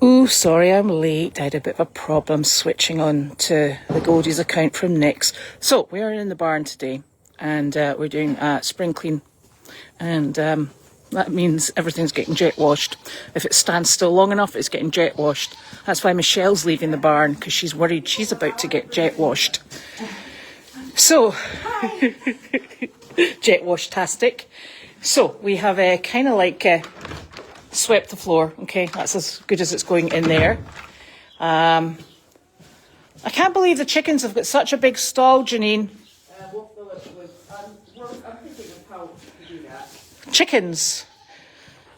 Oh, sorry, I'm late. I had a bit of a problem switching on to the Goldy's account from Nick's. So, we are in the barn today, and we're doing a spring clean. And that means everything's getting jet washed. If it stands still long enough, it's getting jet washed. That's why Michelle's leaving the barn, because she's worried she's about to get jet washed. So, jet wash-tastic. So, we have kind of like swept the floor. Okay, that's as good as it's going in there. I can't believe the chickens have got such a big stall, Janine. We'll fill it with, I'm thinking of how to do that. Chickens.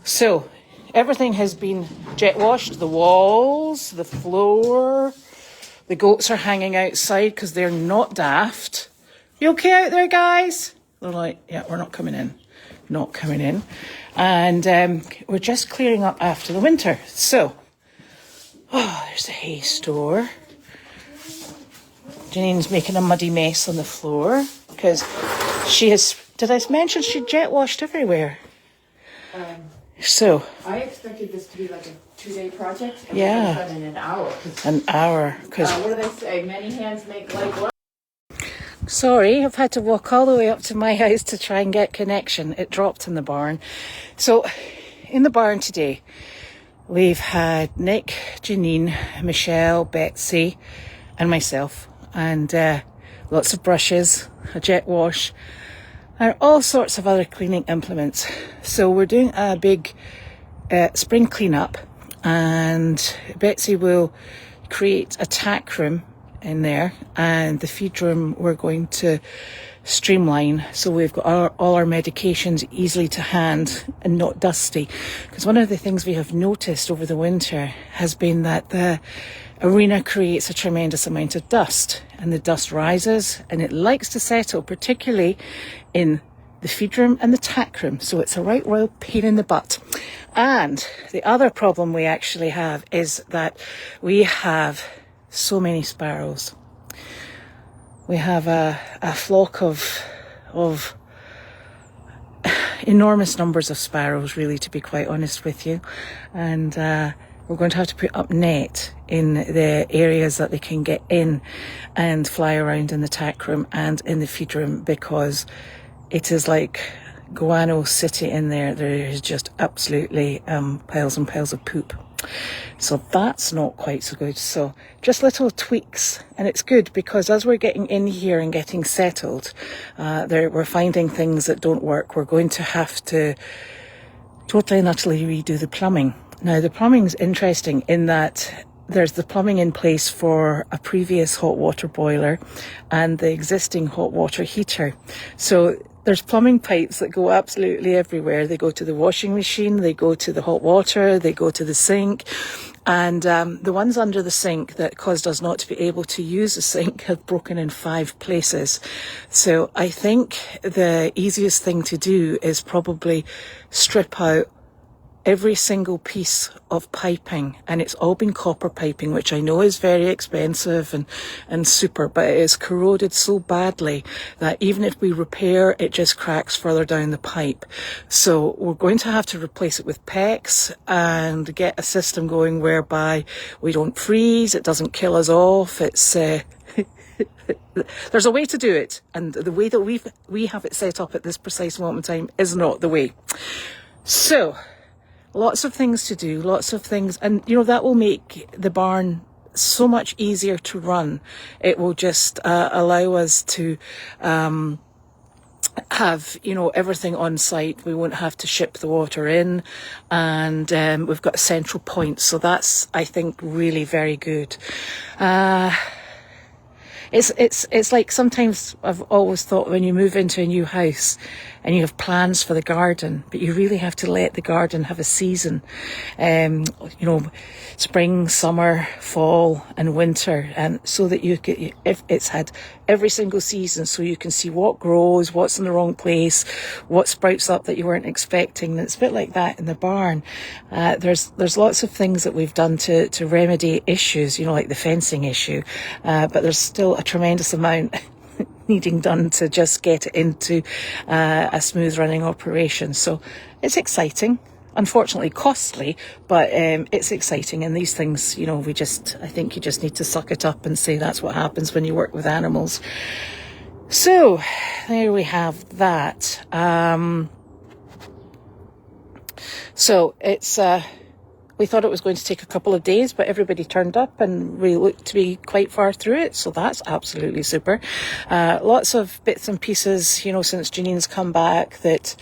So, everything has been jet washed. The walls, the floor. The goats are hanging outside because they're not daft. You okay out there, guys? They're like, yeah, we're not coming in. Not coming in. And we're just clearing up after the winter. So, there's the hay store. Janine's making a muddy mess on the floor because she has, did I mention she jet washed everywhere? So. I expected this to be like a 2-day project. And Yeah. Done in an hour. An hour. Cause, what do they say? Many hands make light work. sorry, I've had to walk all the way up to my house to try and get connection. It dropped in the barn. So, in the barn today, we've had Nick, Janine, Michele, Betsy, and myself. And lots of brushes, a jet wash, and all sorts of other cleaning implements. So we're doing a big spring cleanup, and Betsy will create a tack room in there, and the feed room we're going to streamline so we've got all our medications easily to hand and not dusty. Because one of the things we have noticed over the winter has been that the arena creates a tremendous amount of dust, and the dust rises and it likes to settle, particularly in the feed room and the tack room. So it's a right royal pain in the butt. And the other problem we actually have is that we have so many sparrows. We have a flock of enormous numbers of sparrows, really, to be quite honest with you. And we're going to have to put up net in the areas that they can get in and fly around in the tack room and in the feed room, because it is like guano city in there. There is just absolutely piles and piles of poop. So that's not quite so good. So just little tweaks, and it's good because as we're getting in here and getting settled, we're finding things that don't work. We're going to have to totally and utterly redo the plumbing. Now the plumbing's interesting in that there's the plumbing in place for a previous hot water boiler and the existing hot water heater. So there's plumbing pipes that go absolutely everywhere. They go to the washing machine, they go to the hot water, they go to the sink. And the ones under the sink that caused us not to be able to use the sink have broken in 5 places. So I think the easiest thing to do is probably strip out every single piece of piping, and it's all been copper piping, which I know is very expensive and super, but it is corroded so badly that even if we repair, it just cracks further down the pipe. So we're going to have to replace it with PEX and get a system going whereby we don't freeze, it doesn't kill us off. It's there's a way to do it, and the way that we have it set up at this precise moment in time is not the way. So lots of things to do, lots of things, and you know that will make the barn so much easier to run. It will just allow us to have, you know, everything on site. We won't have to ship the water in, and we've got a central point, so that's, I think, really very good. It's like sometimes I've always thought when you move into a new house and you have plans for the garden, but you really have to let the garden have a season. You know, spring, summer, fall and winter, and so that you get, if it's had every single season, so you can see what grows, what's in the wrong place, what sprouts up that you weren't expecting. And it's a bit like that in the barn. There's lots of things that we've done to remedy issues, you know, like the fencing issue, but there's still a tremendous amount needing done to just get it into a smooth running operation. So it's exciting. unfortunately costly, but it's exciting. And these things, you know, I think you just need to suck it up and say that's what happens when you work with animals. So there we have that. So it's we thought it was going to take a couple of days, but everybody turned up and we looked to be quite far through it. So that's absolutely super. Lots of bits and pieces, you know, since Janine's come back that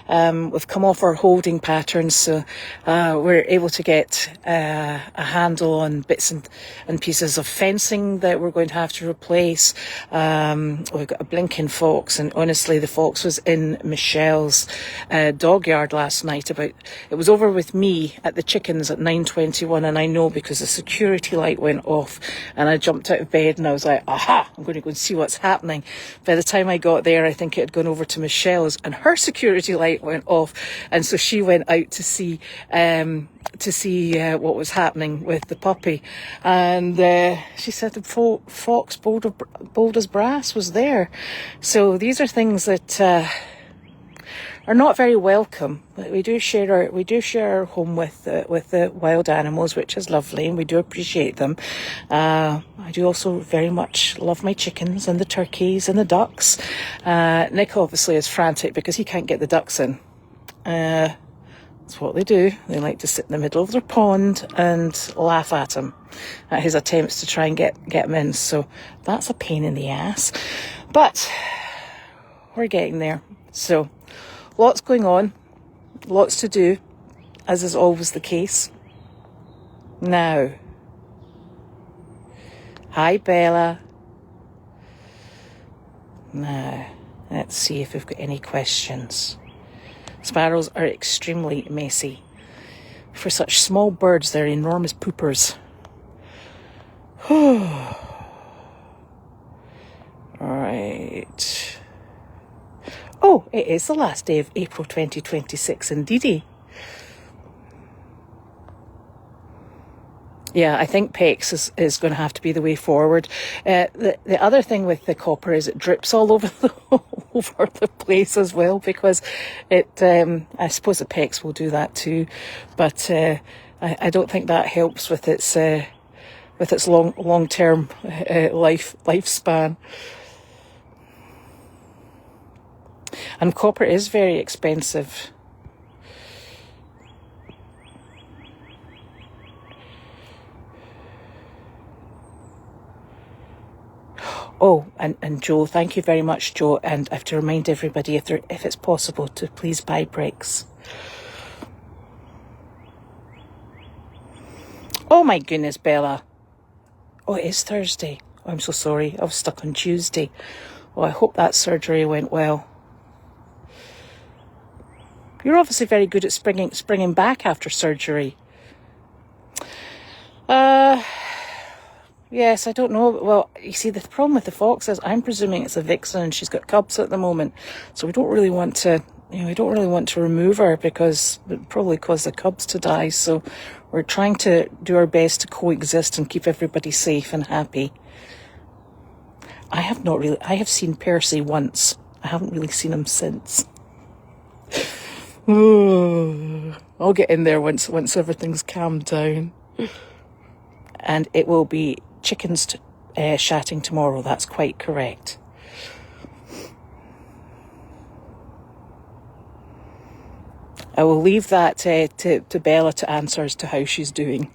we've come off our holding patterns. So we're able to get a handle on bits and pieces of fencing that we're going to have to replace. We've got a blinking fox, and honestly, the fox was in Michelle's dog yard last night. It was over with me at the chickens at 9:21, and I know because the security light went off, and I jumped out of bed and I was like, aha, I'm going to go and see what's happening. By the time I got there, I think it had gone over to Michelle's, and her security light went off, and so she went out to see what was happening with the puppy. And she said the fox bold as brass was there. So these are things that are not very welcome. We do share our home with the wild animals, which is lovely, and we do appreciate them. I do also very much love my chickens and the turkeys and the ducks. Nick obviously is frantic because he can't get the ducks in. That's what they do. They like to sit in the middle of their pond and laugh at him at his attempts to try and get him in. So that's a pain in the ass. But we're getting there. So lots going on, lots to do, as is always the case. Now, hi Bella. Now, let's see if we've got any questions. Sparrows are extremely messy. For such small birds, they're enormous poopers. Right. Oh, it is the last day of April 2026, indeedy. Yeah, I think PEX is going to have to be the way forward. The other thing with the copper is it drips all over over the place as well, because I suppose the PEX will do that too, but I don't think that helps with its long-term lifespan. And copper is very expensive. Oh, and Joe, thank you very much, Joe. And I have to remind everybody, if it's possible, to please buy bricks. Oh my goodness, Bella. Oh, it is Thursday. Oh, I'm so sorry. I was stuck on Tuesday. Oh, I hope that surgery went well. You're obviously very good at springing back after surgery. Yes, I don't know. Well, you see, the problem with the fox is I'm presuming it's a vixen and she's got cubs at the moment. So we don't really want to, remove her because it would probably cause the cubs to die. So we're trying to do our best to coexist and keep everybody safe and happy. I have seen Percy once. I haven't really seen him since. I'll get in there once everything's calmed down. And it will be chickens chatting tomorrow. That's quite correct. I will leave that to Bella to answer as to how she's doing.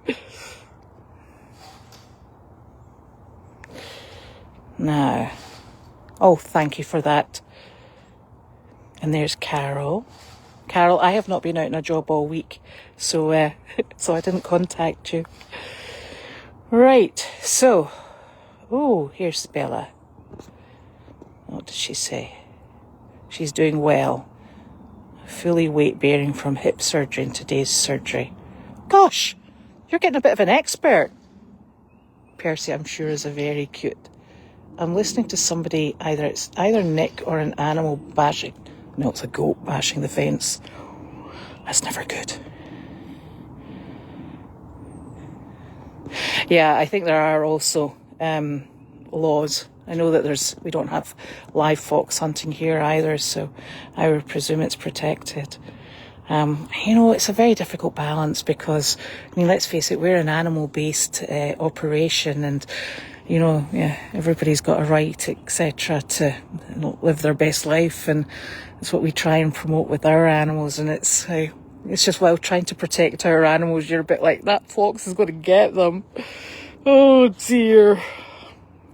Now, oh, thank you for that. And there's Carol. Carol, I have not been out on a job all week, so I didn't contact you. Right, so, oh, here's Bella. What did she say? She's doing well. Fully weight-bearing from hip surgery and today's surgery. Gosh, you're getting a bit of an expert. Percy, I'm sure, is a very cute. I'm listening to somebody, it's either Nick or an animal bashing. No, it's a goat bashing the fence. That's never good. Yeah, I think there are also laws. I know that we don't have live fox hunting here either, so I would presume it's protected. You know, it's a very difficult balance because, I mean, let's face it, we're an animal-based operation, and, you know, yeah, everybody's got a right, etc., to, you know, live their best life, and it's what we try and promote with our animals. And it's just while trying to protect our animals, you're a bit like, that fox is going to get them. Oh dear.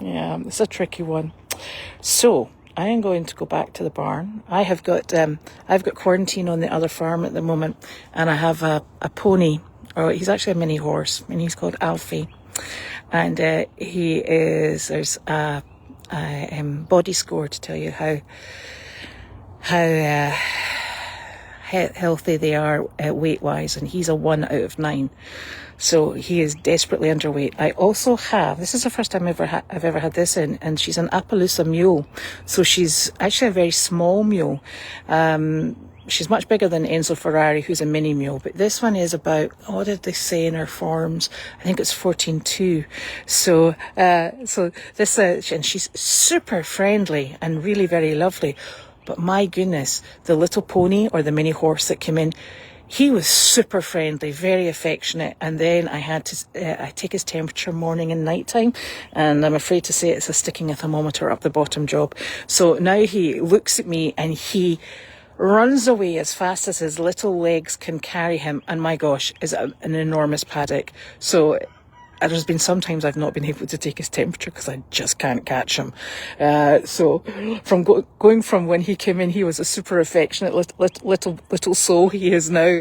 Yeah, it's a tricky one. So I am going to go back to the barn. I've got quarantine on the other farm at the moment, and I have a pony, or he's actually a mini horse, and he's called Alfie. And there's a body score to tell you how healthy they are weight-wise, and he's a 1 out of 9. So he is desperately underweight. I also have, this is the first time I've ever had this in, and she's an Appaloosa mule. So she's actually a very small mule. She's much bigger than Enzo Ferrari, who's a mini mule, but this one is about, what did they say in her forms? I think it's 14.2. So this, and she's super friendly and really very lovely. But my goodness, the little pony, or the mini horse that came in, he was super friendly, very affectionate, and then I had to I take his temperature morning and night time, and I'm afraid to say it's a sticking a thermometer up the bottom job. So now he looks at me and he runs away as fast as his little legs can carry him, and my gosh, is an enormous paddock. So there's been some times I've not been able to take his temperature because I just can't catch him. So from going from when he came in, he was a super affectionate little soul. He is now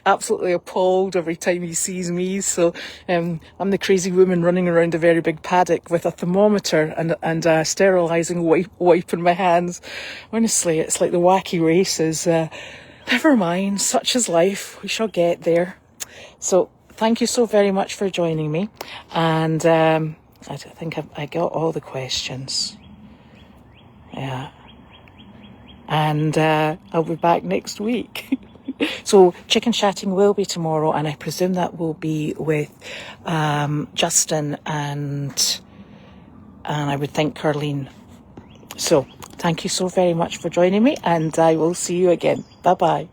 absolutely appalled every time he sees me. So I'm the crazy woman running around a very big paddock with a thermometer and a sterilising wipe in my hands. Honestly, it's like the wacky races. Never mind, such is life. We shall get there. So thank you so very much for joining me, and I think I got all the questions. Yeah, and I'll be back next week. So chicken chatting will be tomorrow, and I presume that will be with Justin and I would think Carleen. So thank you so very much for joining me, and I will see you again. Bye bye.